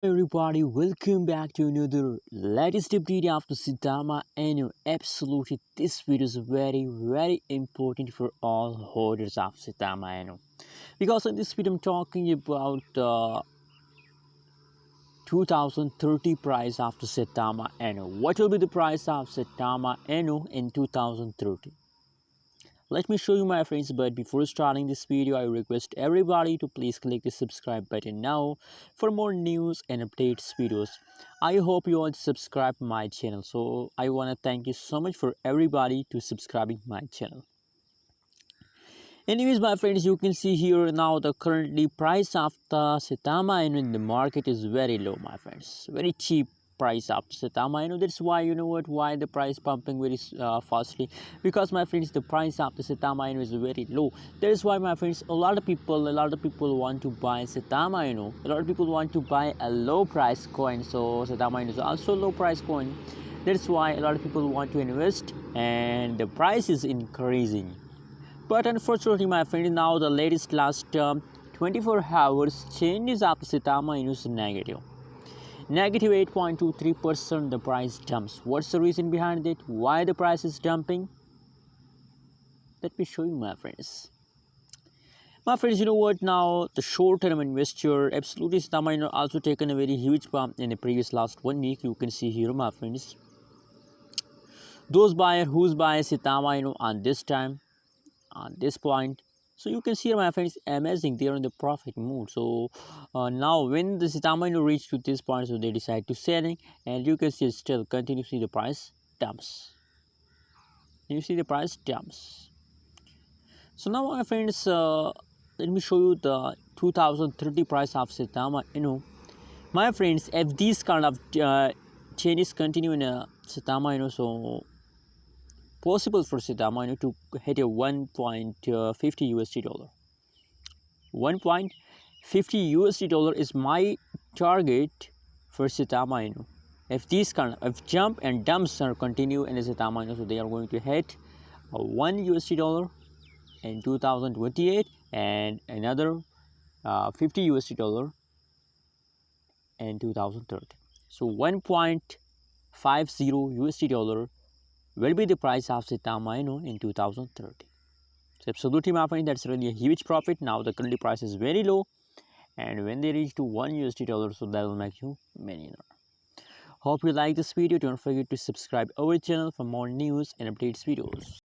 Everybody, welcome back to another latest update after Saitama. And absolutely, this video is very important for all holders of Saitama. Because in this video, I'm talking about 2030 price after Saitama. What will be the price of Saitama in 2030? Let me show you, my friends, but before starting this video, I request everybody to please click the subscribe button now for more news and updates videos. I hope you all subscribe my channel. So I want to thank you so much for everybody to subscribing my channel. Anyways, my friends, you can see here now the currently price of the Saitama in the market is very low, my friends. Very cheap price of Saitama. That's why why the price pumping very fastly, because my friends the price of the Saitama is very low. That is why, my friends, a lot of people want to buy Saitama. A lot of people want to buy a low price coin. So Saitama is also low price coin. That's why a lot of people want to invest, and the price is increasing. But unfortunately, my friend, now the latest last 24 hours changes of Saitama is negative. Negative 8.23% the price dumps. What's the reason behind it? Why the price is dumping? Let me show you, my friends. My friends, you know what? Now the short-term investor absolutely Saitama also taken a very huge pump in the previous last 1 week. You can see here, my friends. Those buyer who's buying Saitama on this time, on this point, so you can see, my friends, amazing, they are in the profit mood. So now when the Saitama reached to this point, so they decide to selling, and you can see still continue to see the price dumps. You see the price dumps. So now, my friends, let me show you the 2030 price of Saitama. My friends, if these kind of changes continue in Saitama, so possible for Saitama to hit a 1.50 USD dollar. 1.50 USD dollar is my target for Saitama. If these kind of jump and dumps are continue in Saitama, so they are going to hit a 1 USD dollar in 2028 and another 50 USD dollar in 2030. So 1.50 USD dollar will be the price of Saitama in 2030. So absolutely, my friend, that's really a huge profit. Now the currently price is very low, and when they reach to 1 USD dollar, so that will make you millionaire. Hope you like this video. Don't forget to subscribe our channel for more news and updates videos.